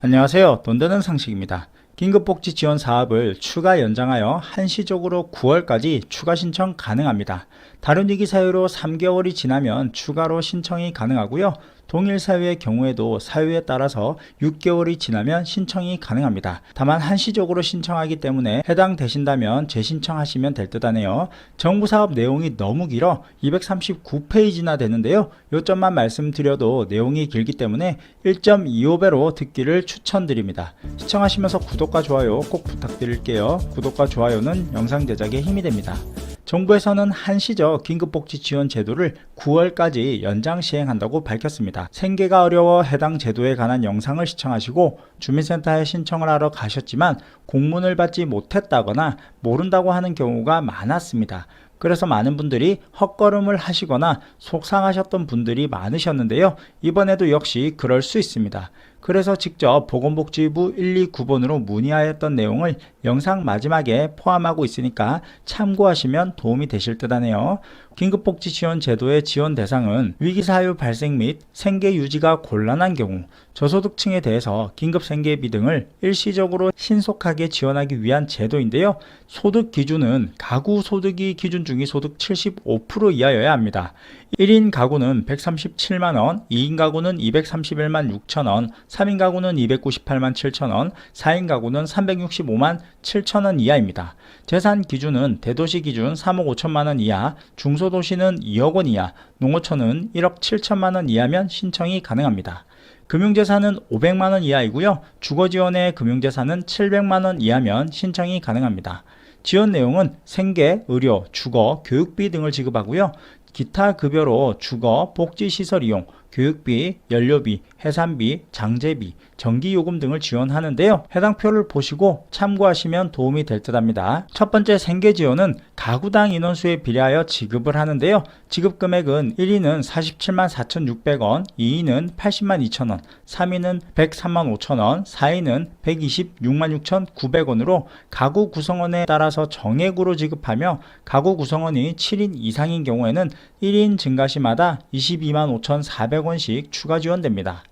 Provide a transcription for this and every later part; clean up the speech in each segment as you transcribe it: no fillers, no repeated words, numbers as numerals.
안녕하세요. 돈 되는 상식입니다. 긴급복지 지원 사업을 추가 연장하여 한시적으로 9월까지 추가 신청 가능합니다. 다른 위기 사유로 3개월이 지나면 추가로 신청이 가능하고요. 동일 사유의 경우에도 사유에 따라서 6개월이 지나면 신청이 가능합니다. 다만 한시적으로 신청하기 때문에 해당되신다면 재신청하시면 될 듯 하네요. 정부 사업 내용이 너무 길어 239페이지나 되는데요. 요점만 말씀드려도 내용이 길기 때문에 1.25배로 듣기를 추천드립니다. 시청하시면서 구독과 좋아요 꼭 부탁드릴게요. 구독과 좋아요는 영상 제작에 힘이 됩니다. 정부에서는 한시적 긴급복지 지원 제도를 9월까지 연장 시행한다고 밝혔습니다. 생계가 어려워 해당 제도에 관한 영상을 시청하시고 주민센터에 신청을 하러 가셨지만 공문을 받지 못했다거나 모른다고 하는 경우가 많았습니다. 그래서 많은 분들이 헛걸음을 하시거나 속상하셨던 분들이 많으셨는데요. 이번에도 역시 그럴 수 있습니다. 그래서 직접 보건복지부 129번으로 문의하였던 내용을 영상 마지막에 포함하고 있으니까 참고하시면 도움이 되실 듯 하네요. 긴급복지 지원 제도의 지원 대상은 위기사유 발생 및 생계 유지가 곤란한 경우, 저소득층에 대해서 긴급생계비 등을 일시적으로 신속하게 지원하기 위한 제도인데요. 소득 기준은 가구 소득이 기준 중위 소득 75% 이하여야 합니다. 1인 가구는 137만원, 2인 가구는 231만 6천원, 3인 가구는 298만 7천원, 4인 가구는 365만 7천원 이하입니다. 재산 기준은 대도시 기준 3억 5천만원 이하, 중소도시는 2억원 이하, 농어촌은 1억 7천만원 이하면 신청이 가능합니다. 금융재산은 500만원 이하이고요. 주거지원의 금융재산은 700만원 이하면 신청이 가능합니다. 지원 내용은 생계, 의료, 주거, 교육비 등을 지급하고요. 기타 급여로 주거, 복지시설 이용, 교육비, 연료비, 해산비, 장제비, 전기요금 등을 지원하는데요. 해당 표를 보시고 참고하시면 도움이 될 듯 합니다. 첫 번째 생계지원은 가구당 인원수에 비례하여 지급을 하는데요. 지급 금액은 1인은 47만 4,600원, 2인은 80만 2천원, 3인은 103만 5천원, 4인은 126만 6,900원으로 가구 구성원에 따라서 정액으로 지급하며 가구 구성원이 7인 이상인 경우에는 1인 증가시마다 22만 5,400원씩 추가 지원됩니다.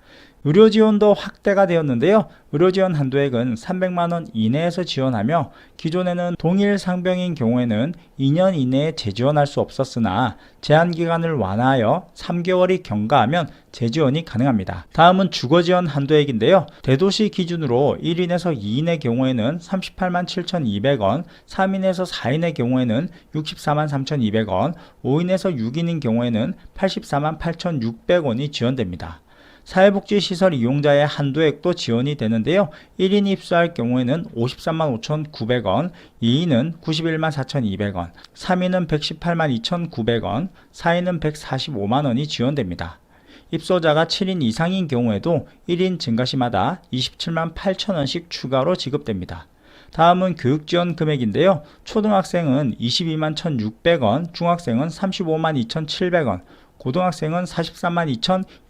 의료 지원도 확대가 되었는데요. 의료 지원 한도액은 300만원 이내에서 지원하며 기존에는 동일 상병인 경우에는 2년 이내에 재지원할 수 없었으나 제한기간을 완화하여 3개월이 경과하면 재지원이 가능합니다. 다음은 주거지원 한도액인데요. 대도시 기준으로 1인에서 2인의 경우에는 38만 7,200원, 3인에서 4인의 경우에는 64만 3,200원, 5인에서 6인인 경우에는 84만 8,600원이 지원됩니다. 사회복지시설 이용자의 한도액도 지원이 되는데요. 1인 입소할 경우에는 53만 5,900원, 2인은 91만 4,200원, 3인은 118만 2,900원, 4인은 145만원이 지원됩니다. 입소자가 7인 이상인 경우에도 1인 증가시마다 27만 8천원씩 추가로 지급됩니다. 다음은 교육지원 금액인데요. 초등학생은 22만 1,600원, 중학생은 35만 2,700원, 고등학생은 43만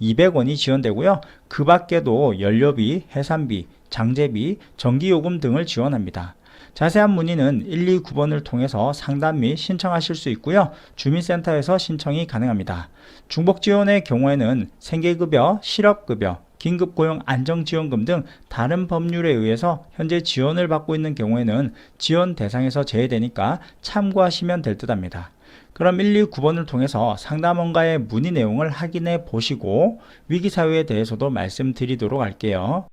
2,200원이 지원되고요. 그 밖에도 연료비, 해산비, 장제비, 전기요금 등을 지원합니다. 자세한 문의는 129번을 통해서 상담 및 신청하실 수 있고요. 주민센터에서 신청이 가능합니다. 중복지원의 경우에는 생계급여, 실업급여, 긴급고용 안정지원금 등 다른 법률에 의해서 현재 지원을 받고 있는 경우에는 지원 대상에서 제외되니까 참고하시면 될 듯 합니다. 그럼 129번을 통해서 상담원과의 문의 내용을 확인해 보시고 위기사유에 대해서도 말씀드리도록 할게요.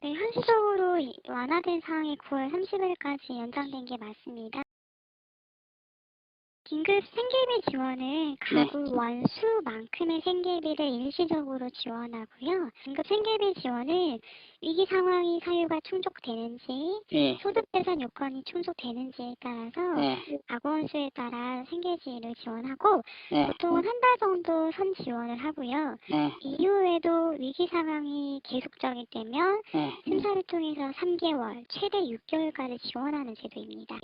네, 한시적으로 완화된 사항이 9월 30일까지 연장된 게 맞습니다. 긴급 생계비 지원은 가구 원수만큼의 생계비를 일시적으로 지원하고요. 긴급 생계비 지원은 위기 상황이 사유가 충족되는지, 소득 대상 요건이 충족되는지에 따라서 가구 원수에 따라 생계비를 지원하고 보통은 한 달 정도 선 지원을 하고요. 이후에도 위기 상황이 계속적이 되면 심사를 통해서 3개월, 최대 6개월까지 지원하는 제도입니다.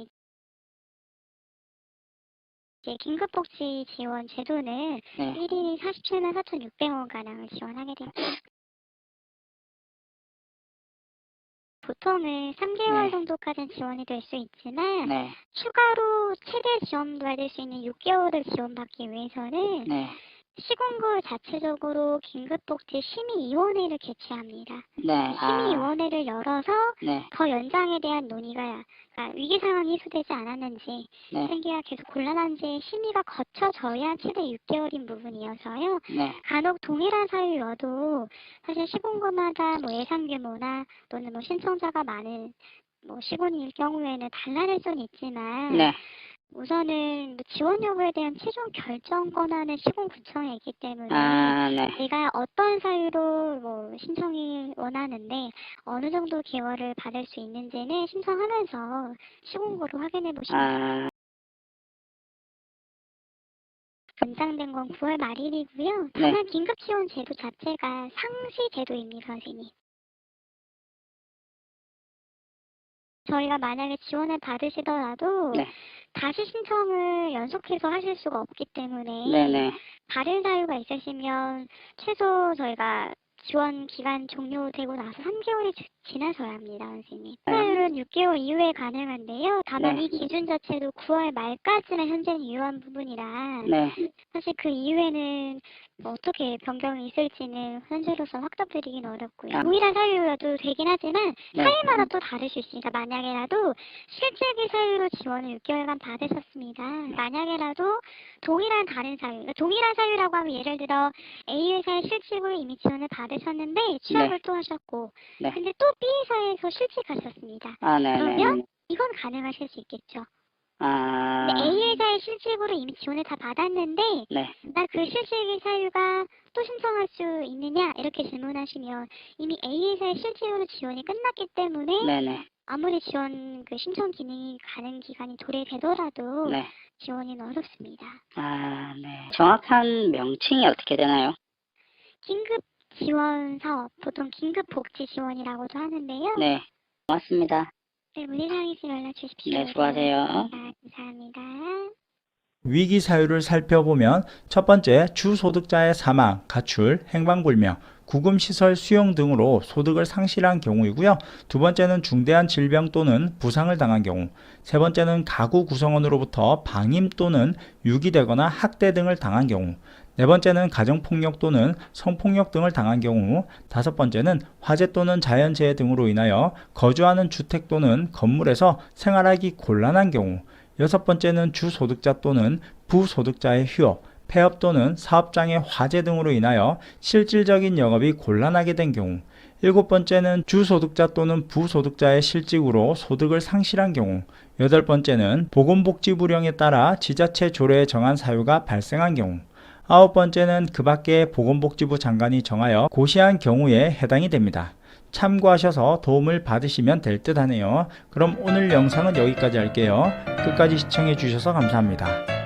긴급복지 지원 제도는 1인 47만 4,600원가량을 지원하게 됩니다. 보통은 3개월 정도까지는 지원이 될 수 있지만 추가로 최대 지원받을 수 있는 6개월을 지원받기 위해서는 시군구 자체적으로 긴급복지심의위원회를 개최합니다. 네. 심의위원회를 열어서 네. 더 연장에 대한 논의가, 그러니까 위기 상황이 해소되지 않았는지, 네. 생계가 계속 곤란한지 심의가 거쳐져야 최대 6개월인 부분이어서요. 네. 간혹 동일한 사유여도 사실 시군구마다 뭐 예산 규모나 또는 뭐 신청자가 많은 뭐 시군일 경우에는 달라질 수는 있지만 네. 우선은 뭐 지원 여부에 대한 최종 결정 권한은 시군구청에 있기 때문에 네. 내가 어떤 사유로 뭐 신청이 원하는데 어느 정도 기여를 받을 수 있는지는 신청하면서 시군구로 확인해 보시면 연장된 건 9월 말일이고요. 네. 다만 긴급지원 제도 자체가 상시 제도입니다, 선생님. 저희가 만약에 지원을 받으시더라도 네. 다시 신청을 연속해서 하실 수가 없기 때문에 네네. 다른 사유가 있으시면 최소 저희가 지원 기간 종료되고 나서 3개월이 지나셔야 합니다, 선생님. 사유는 6개월 이후에 가능한데요. 다만 네. 이 기준 자체도 9월 말까지만 현재는 유효한 부분이라 네. 사실 그 이후에는 뭐 어떻게 변경이 있을지는 현재로서 확답드리긴 어렵고요. 동일한 사유여도 되긴 하지만 네. 사유마다 또 다를 수 있으니까 만약에라도 실질기 사유로 지원을 6개월간 받으셨습니다. 만약에라도 동일한 다른 사유, 그러니까 동일한 사유라고 하면 예를 들어 A 회사의 실직으로 이미 지원을 받으셨는데 취업을 또 하셨고 네. 근데 또 B 회사에서 실직하셨습니다. 네네. 그러면 이건 가능하실 수 있겠죠. 근데 A 회사의 실직으로 이미 지원을 다 받았는데 네. 나 그 실직의 사유가 또 신청할 수 있느냐 이렇게 질문하시면 이미 A 회사의 실직으로 지원이 끝났기 때문에 네네. 아무리 지원 그 신청 기능이 가는 기간이 도래되더라도 네. 지원이 어렵습니다. 네. 정확한 명칭이 어떻게 되나요? 긴급 지원 사업, 보통 긴급 복지 지원이라고도 하는데요. 네. 고맙습니다. 네, 문의사항 있으면 연락 주십시오. 네, 수고하세요. 감사합니다. 위기 사유를 살펴보면 첫 번째, 주소득자의 사망, 가출, 행방불명, 구금시설 수용 등으로 소득을 상실한 경우이고요. 두 번째는 중대한 질병 또는 부상을 당한 경우, 세 번째는 가구 구성원으로부터 방임 또는 유기되거나 학대 등을 당한 경우, 네 번째는 가정폭력 또는 성폭력 등을 당한 경우, 다섯 번째는 화재 또는 자연재해 등으로 인하여 거주하는 주택 또는 건물에서 생활하기 곤란한 경우, 여섯 번째는 주소득자 또는 부소득자의 휴업, 폐업 또는 사업장의 화재 등으로 인하여 실질적인 영업이 곤란하게 된 경우, 일곱 번째는 주소득자 또는 부소득자의 실직으로 소득을 상실한 경우, 여덟 번째는 보건복지부령에 따라 지자체 조례에 정한 사유가 발생한 경우, 아홉 번째는 그 밖에 보건복지부 장관이 정하여 고시한 경우에 해당이 됩니다. 참고하셔서 도움을 받으시면 될 듯 하네요. 그럼 오늘 영상은 여기까지 할게요. 끝까지 시청해 주셔서 감사합니다.